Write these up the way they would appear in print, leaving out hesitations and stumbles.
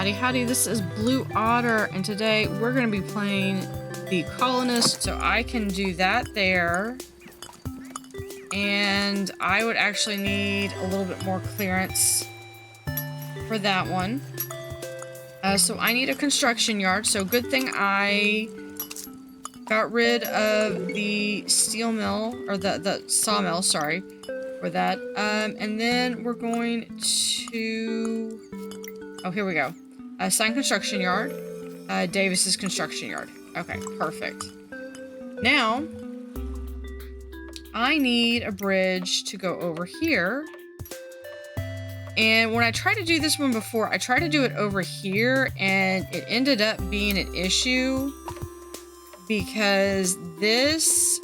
Howdy Howdy, this is Blue Otter, and today we're going to be playing the Colonists, so I can do that there. And I would actually need a little bit more clearance for that one. So I need a construction yard, so good thing I got rid of the steel mill, or the sawmill, sorry, for that. And then we're going to... Oh, here we go. Sign construction yard. Davis's construction yard. Okay, perfect. Now, I need a bridge to go over here. And when I tried to do this one before, I tried to do it over here, and it ended up being an issue because this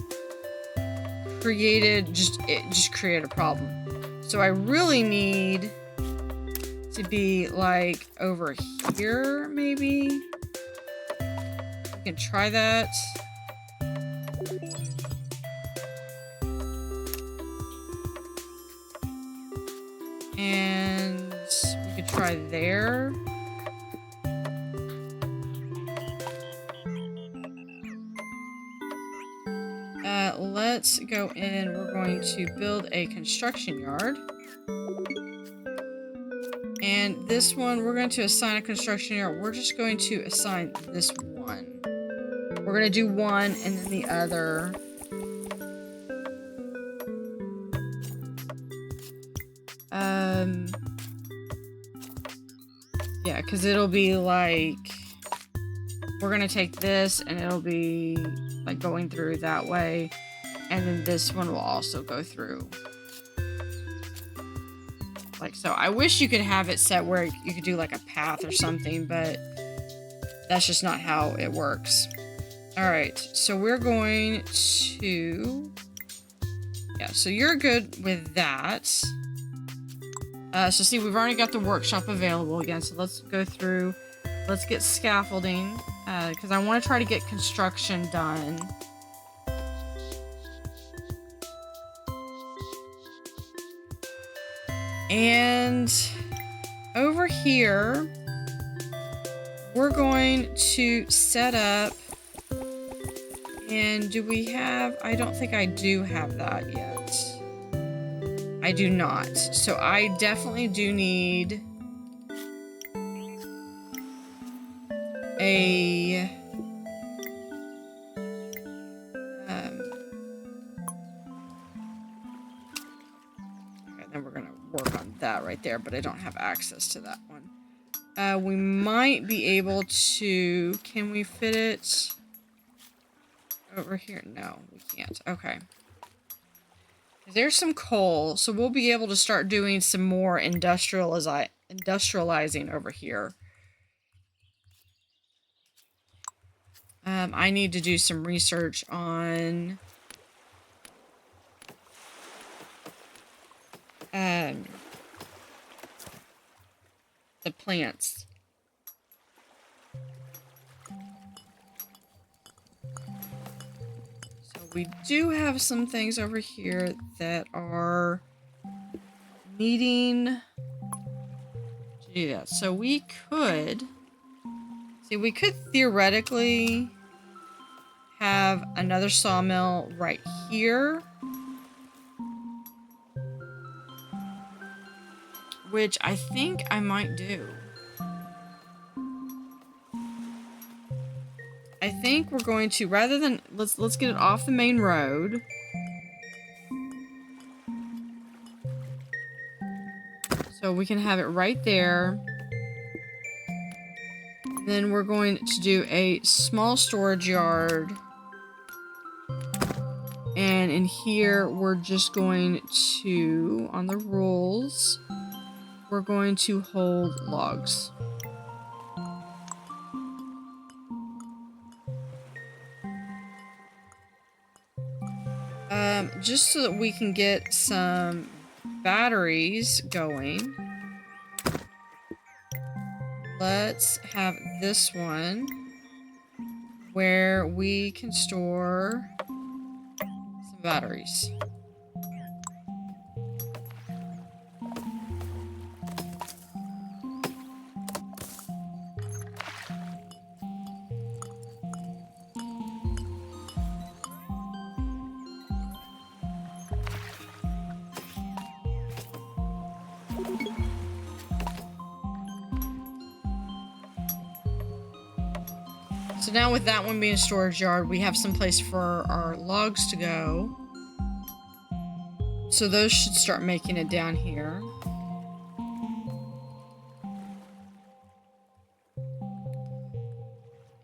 created just created a problem. So I really need to be like over here, maybe. We can try that. And we could try there. Let's go in. We're going to build a construction yard. And this one, we're going to assign a construction yard. We're just going to assign this one. We're going to do one and then the other. Yeah, because it'll be like, we're going to take this and it'll be like going through that way. And then this one will also go through. Like so. I wish you could have it set where you could do like a path or something, but that's just not how it works. Alright, so we're going to... Yeah, so you're good with that. So see, we've already got the workshop available again, so let's go through. Let's get scaffolding, because I want to try to get construction done. And over here, we're going to set up, and do we have, I don't think I do have that yet. I do not. So I definitely do need a, okay, then we're gonna work on that right there, but I don't have access to that one. We might be able to, can we fit it over here? No, we can't. Okay. There's some coal, so we'll be able to start doing some more industrializing over here. I need to do some research on the plants. We do have some things over here that are needing to do that. So we could... See, we could theoretically have another sawmill right here. Which I think I might do. I think we're going to, rather than, let's get it off the main road. So we can have it right there. Then we're going to do a small storage yard. And in here, we're just going to, on the rules, we're going to hold logs. Just so that we can get some batteries going, let's have this one where we can store some batteries. So now with that one being a storage yard, we have some place for our logs to go. So those should start making it down here.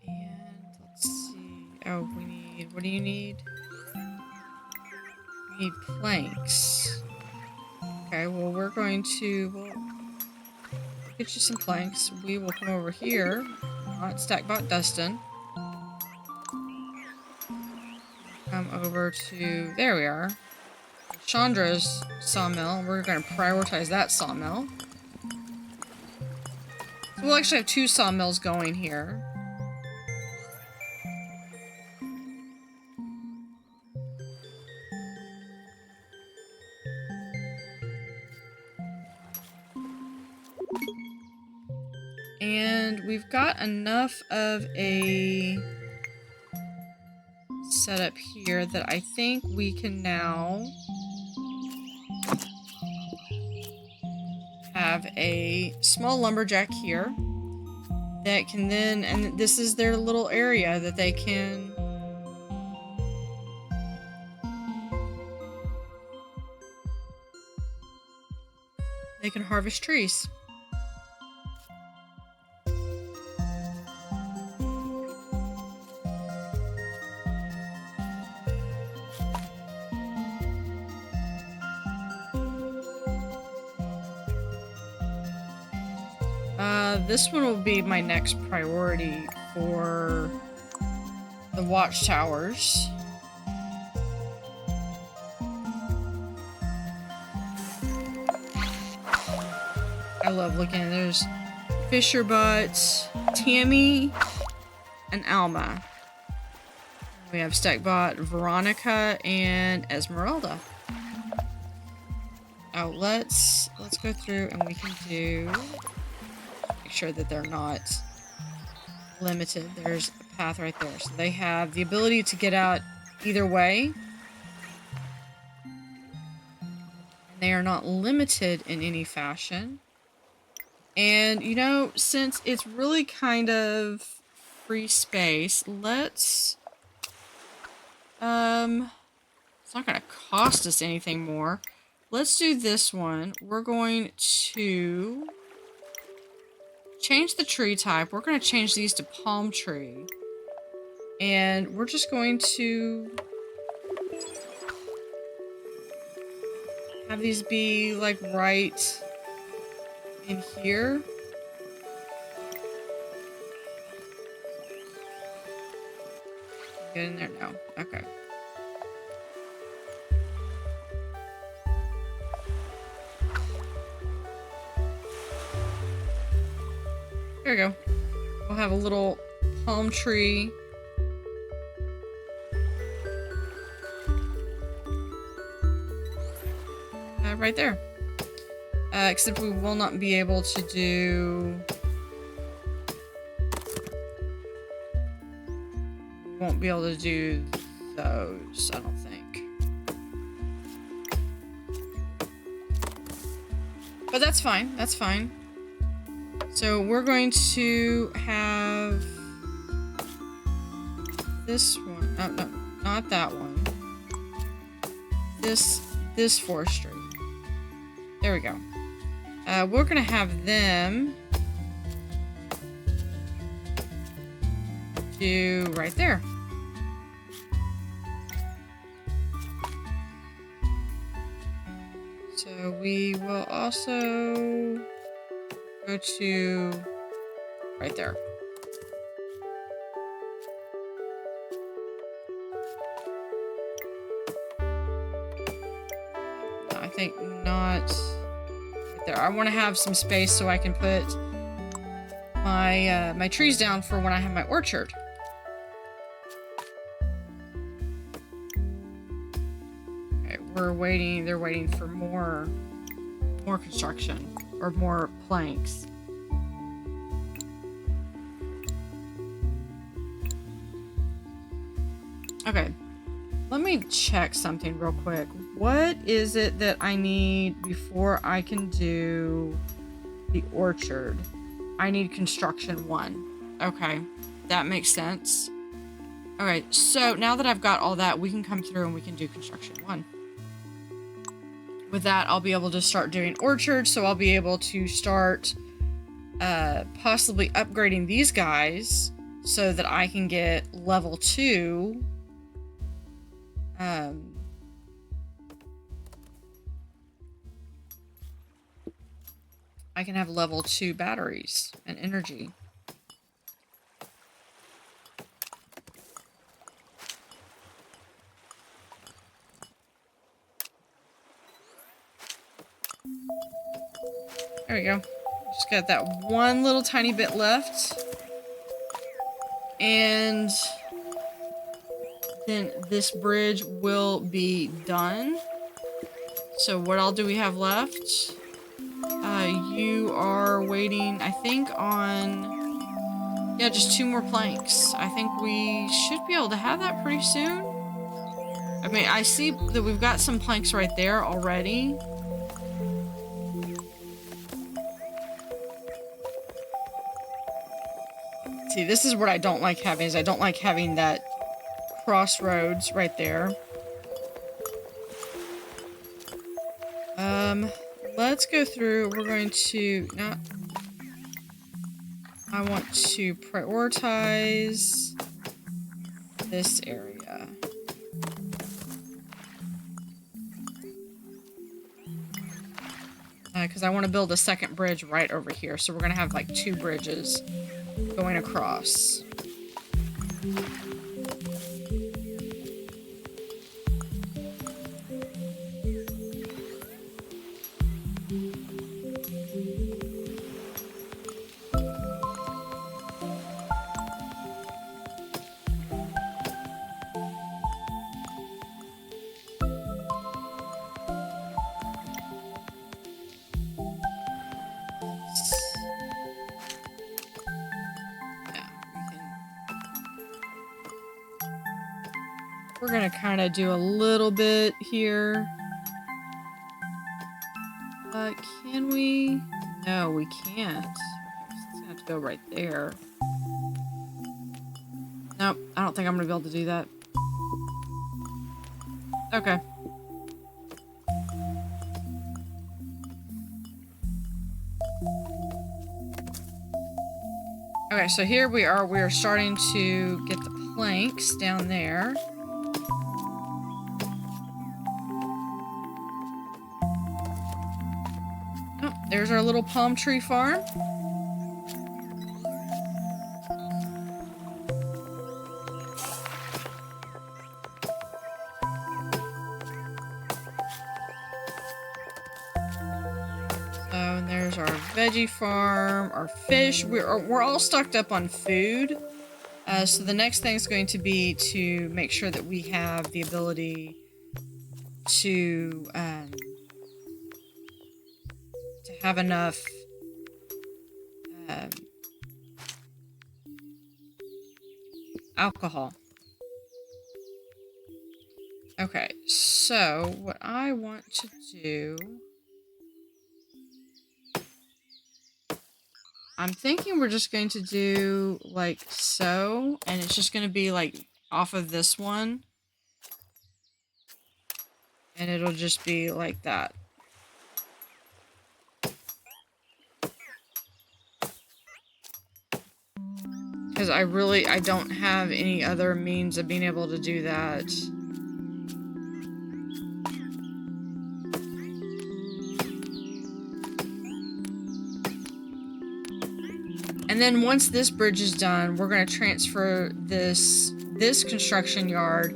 And let's see. Oh, we need, what do you need? We need planks. Okay, well we're going to, we'll get you some planks. We will come over here. Not Stackbot Dustin. Come over to, there we are. Chandra's sawmill. We're going to prioritize that sawmill. So we'll actually have 2 sawmills going here. And we've got enough of a setup here that I think we can now have a small lumberjack here that can then, and this is their little area that they can harvest trees. This one will be my next priority for the watchtowers. I love looking at there's Fisher Butts, Tammy, and Alma. We have Stackbot, Veronica, and Esmeralda. Oh, let's go through and we can do. Make sure that they're not limited. There's a path right there. So they have the ability to get out either way. And they are not limited in any fashion. And, you know, since it's really kind of free space, let's... it's not going to cost us anything more. Let's do this one. We're going to change the tree type. We're going to change these to palm tree. And we're just going to have these be like right in here. Get in there now. Okay. There we go. We'll have a little palm tree. Right there. Except we will not be able to do... We won't be able to do those, I don't think. But that's fine. That's fine. So we're going to have this one. Oh, no, not that one. This forestry. There we go. We're gonna have them do right there. So we will also go to right there. No, I think not right there. I want to have some space so I can put my my trees down for when I have my orchard. Okay, we're waiting. They're waiting for more construction. Or more planks. Okay. Let me check something real quick. What is it that I need before I can do the orchard? I need construction 1. Okay. That makes sense. Alright, so now that I've got all that, we can come through and we can do construction 1. With that, I'll be able to start doing orchards, so I'll be able to start possibly upgrading these guys so that I can get level 2. I can have level 2 batteries and energy. There we go. Just got that one little tiny bit left. And then this bridge will be done. So what all do we have left? You are waiting, I think, on... Yeah, just 2 more planks. I think we should be able to have that pretty soon. I mean, I see that we've got some planks right there already. See, this is what I don't like having, is I don't like having that crossroads right there. Let's go through. We're going to not... I want to prioritize this area. Because I want to build a second bridge right over here. So we're going to have like 2 bridges going across. We're gonna kind of do a little bit here. Can we? No, we can't. It's gonna have to go right there. Nope, I don't think I'm gonna be able to do that. Okay. Okay, so here we are starting to get the planks down there. Oh, there's our little palm tree farm. And there's our veggie farm, our fish. We're all stocked up on food. So the next thing is going to be to make sure that we have the ability to have enough alcohol. Okay, so what I want to do... I'm thinking we're just going to do like so, and it's just going to be like off of this one. And it'll just be like that. Because I don't have any other means of being able to do that. And then once this bridge is done, we're going to transfer this construction yard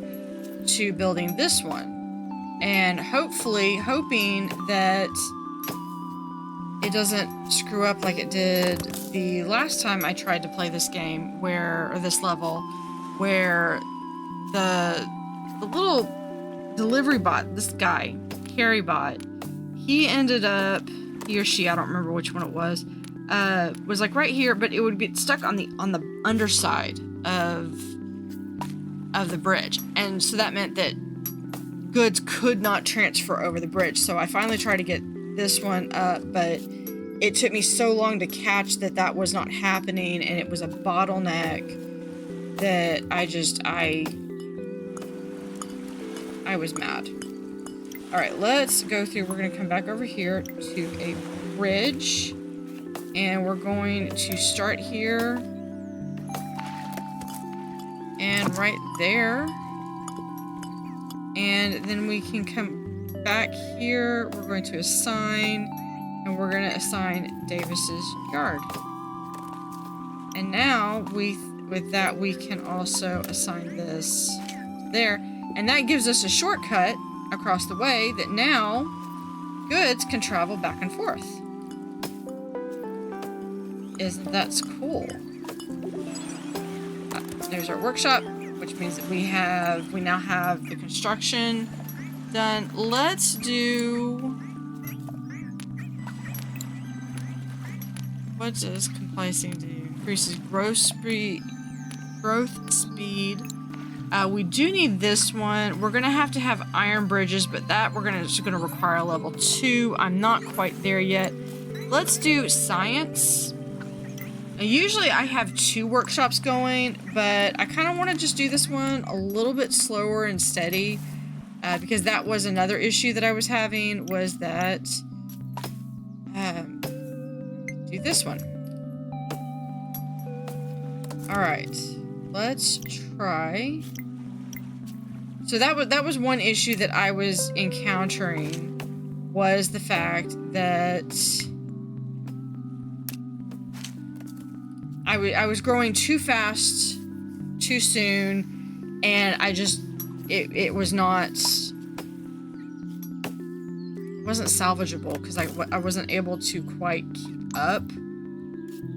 to building this one. And hoping that it doesn't screw up like it did the last time I tried to play this game, or this level, where the little delivery bot, this guy, carry bot, he or she, I don't remember which one it was like right here, but it would be stuck on the underside of the bridge. And so that meant that goods could not transfer over the bridge. So I finally tried to get this one up, but it took me so long to catch that was not happening, and it was a bottleneck that I was mad. All right, let's go through. We're gonna come back over here to a bridge, and we're going to start here and right there, and then we can come back here. We're going to assign, and we're going to assign Davis's yard. And now with that we can also assign this there, and that gives us a shortcut across the way that now goods can travel back and forth. Isn't that cool? There's our workshop, which means that we now have the construction done. Let's do, what does complacing do? Increases growth speed. We do need this one. We're gonna have to have iron bridges, but that it's gonna require a level 2. I'm not quite there yet. Let's do science. Usually I have 2 workshops going, but I kind of want to just do this one a little bit slower and steady, because that was another issue that I was having, was that do this one. All right, let's try. So that was one issue that I was encountering, was the fact that I was growing too fast, too soon, and it wasn't salvageable because I wasn't able to quite keep up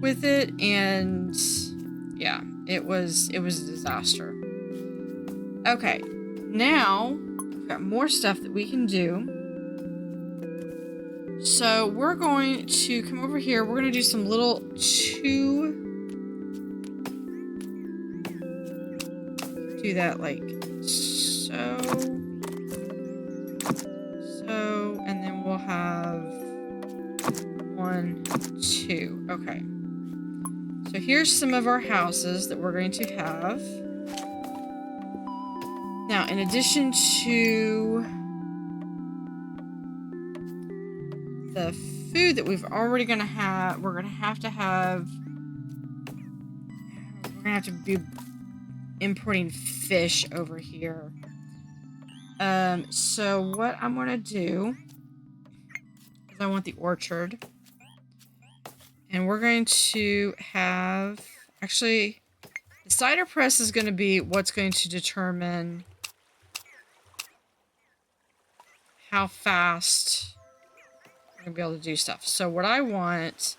with it, and yeah, it was a disaster. Okay, now we've got more stuff that we can do. So we're going to come over here. We're going to do some little do that like so, and then we'll have 1, 2. Okay. So here's some of our houses that we're going to have. Now, in addition to the food that we're going to have to be importing fish over here. So what I'm going to do is I want the orchard. And we're going to have, actually, the cider press is going to be what's going to determine how fast we're going to be able to do stuff. So what I want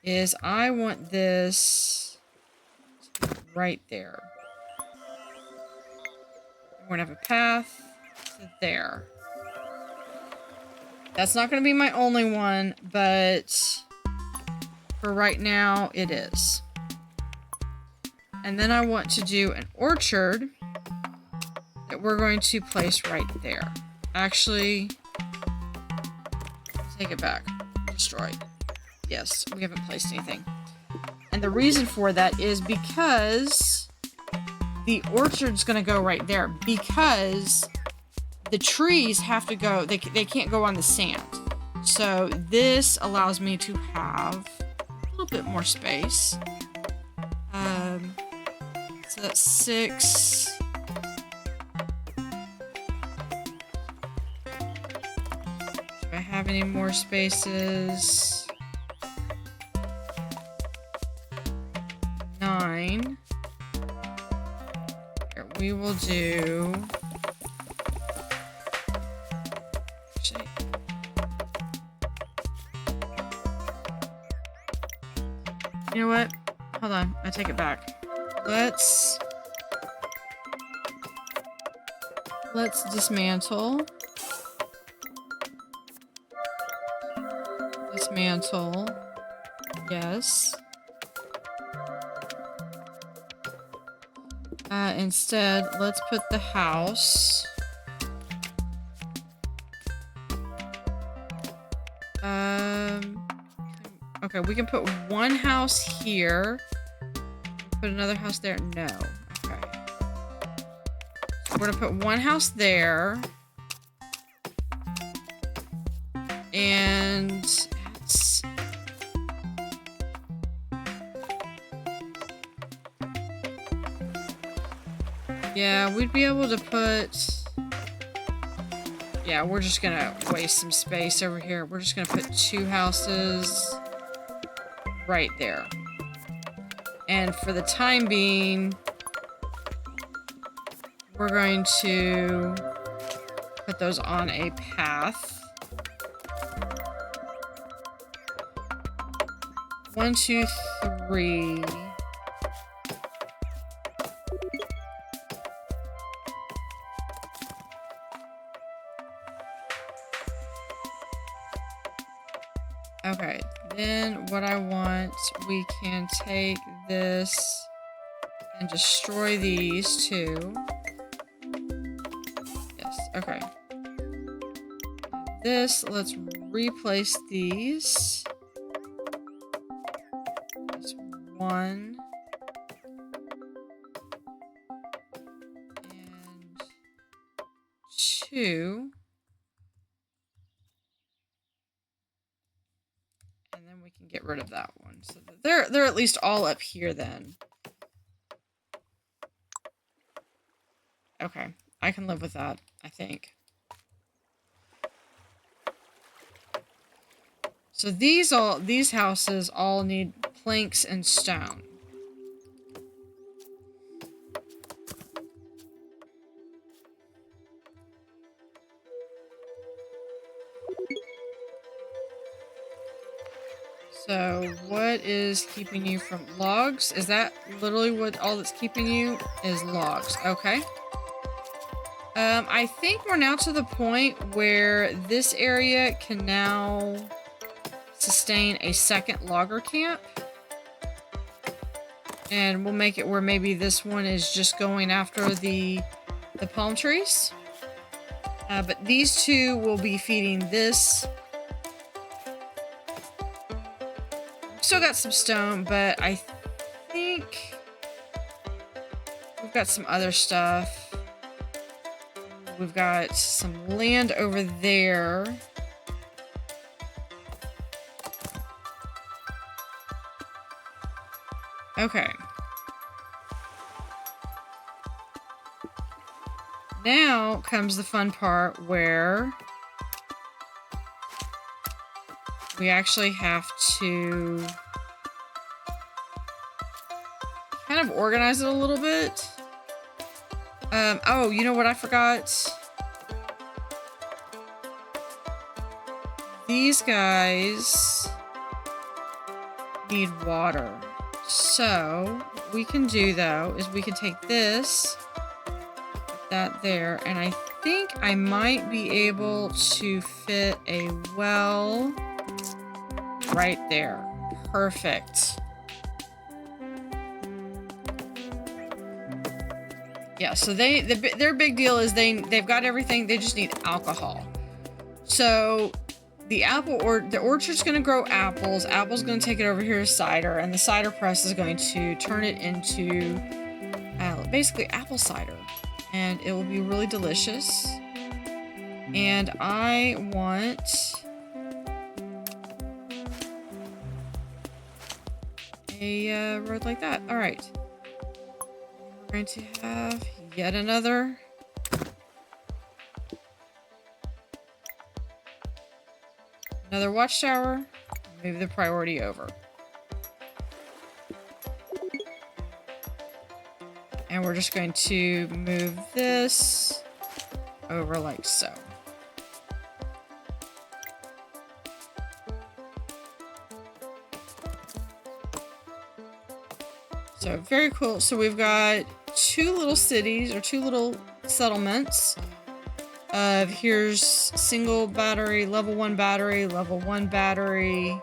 is I want this right there. We're going to have a path to there. That's not going to be my only one, but for right now, it is. And then I want to do an orchard that we're going to place right there. Actually, take it back. Destroy. Yes, we haven't placed anything. And the reason for that is because the orchard's going to go right there, because the trees have to go, they can't go on the sand. So this allows me to have a little bit more space. So that's 6. Do I have any more spaces? 9. Here, we will do... Actually... You know what? Hold on, I take it back. Let's dismantle. Dismantle. Yes. Instead, let's put the house. Okay, we can put one house here. put another house there? No. Okay. So we're gonna put one house there. And that's... yeah, we'd be able to put... yeah, we're just gonna waste some space over here. We're just gonna put 2 houses right there. And for the time being, we're going to put those on a path. 1, 2, 3. Okay, then what I want, we can take this and destroy these 2. Yes, okay. This, let's replace these. That's 1. And 2. And then we can get rid of that one. So that they're at least all up here then. Okay, I can live with that, I think. So these houses all need planks and stone. So what is keeping you from logs? Is that literally what all that's keeping you is logs? Okay. I think we're now to the point where this area can now sustain a second logger camp. And we'll make it where maybe this one is just going after the palm trees. But these 2 will be feeding this. Still got some stone, but I think we've got some other stuff. We've got some land over there. Okay. Now comes the fun part where we actually have to kind of organize it a little bit. Oh, you know what I forgot? These guys need water. So, what we can do though, is we can take this, put that there, and I think I might be able to fit a well right there. Perfect. Yeah, so their big deal is they've got everything, they just need alcohol. So the orchard's going to grow apples. Apple's going to take it over here as cider, and the cider press is going to turn it into basically apple cider, and it will be really delicious. And I want a road like that. All right. We're going to have yet another watchtower. Move the priority over. And we're just going to move this over like so. So very cool. So we've got 2 little cities, or 2 little settlements. Here's single battery, level 1 battery, level 1 battery.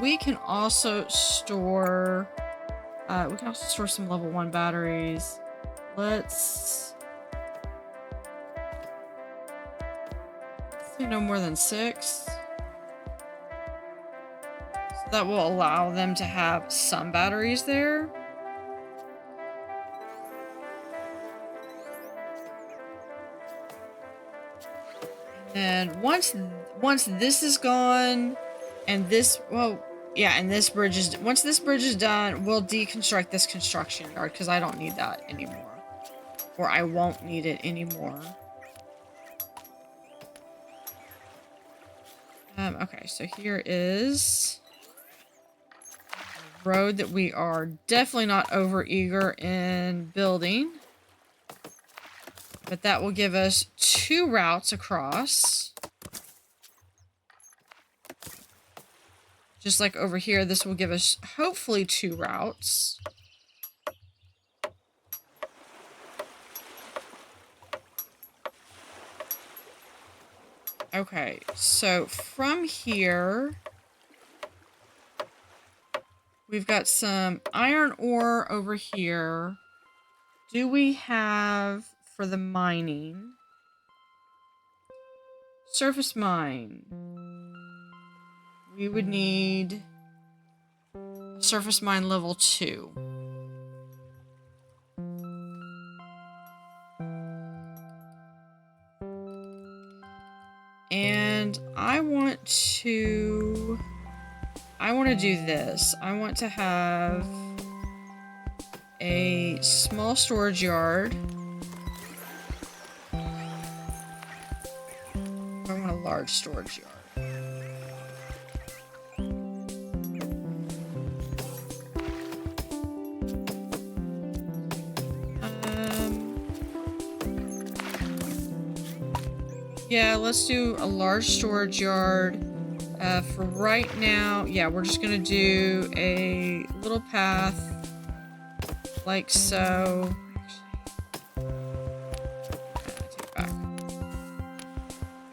We can also store some level 1 batteries. Let's say no more than 6. So that will allow them to have some batteries there. And once this is gone, and this, well, yeah, and this bridge is, once this bridge is done, we'll deconstruct this construction yard because I don't need that anymore. Or I won't need it anymore. Okay, so here is a road that we are definitely not over-eager in building. But that will give us 2 routes across. Just like over here, this will give us hopefully 2 routes. Okay, so from here, we've got some iron ore over here. Do we have, for the mining, surface mine? We would need surface mine level 2. And I want to do this. I want to have a small storage yard. I want a large storage yard. Yeah, let's do a large storage yard. For right now, yeah, we're just gonna do a little path like so. Take back.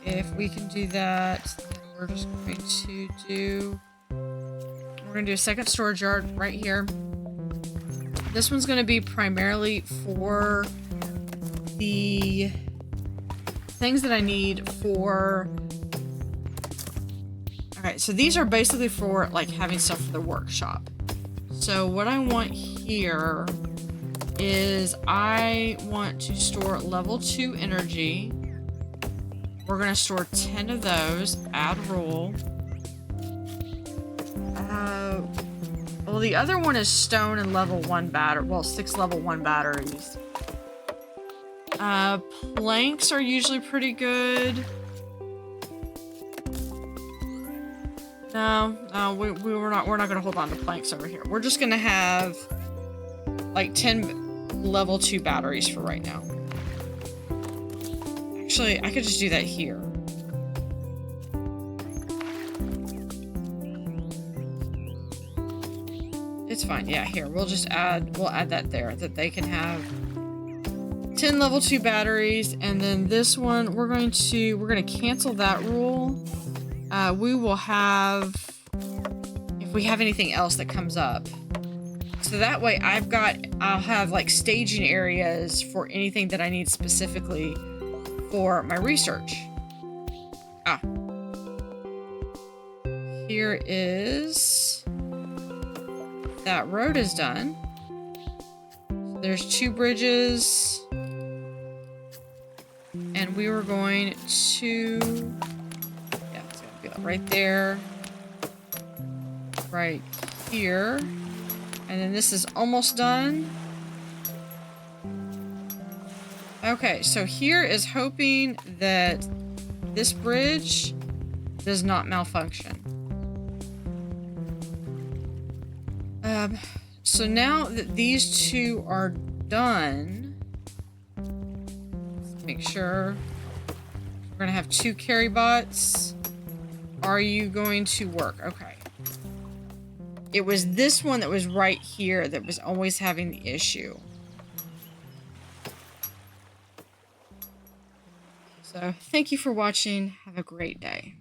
If we can do that, then we're just going to do, we're gonna do a second storage yard right here. This one's gonna be primarily for the things that I need for... Okay, so these are basically for, like, having stuff for the workshop. So what I want here is I want to store level 2 energy. We're going to store 10 of those. Add rule. Well, the other one is stone and level 1 battery. Well, 6 level 1 batteries. Planks are usually pretty good. No, we're not gonna hold on to planks over here. We're just gonna have like 10 level 2 batteries for right now. Actually, I could just do that here. It's fine. Yeah, here. We'll add that there, that they can have 10 level 2 batteries, and then this one we're gonna cancel that rule. We will have, if we have anything else that comes up, so that way I'll have like staging areas for anything that I need specifically for my research. Here is, that road is done. So there's 2 bridges. And we were going to, yeah, it's gonna be like right there, right here, and then this is almost done. Okay, so here is hoping that this bridge does not malfunction. So now that these 2 are done, make sure we're gonna have 2 carry bots. Are you going to work? Okay. It was this one that was right here that was always having the issue. So thank you for watching. Have a great day.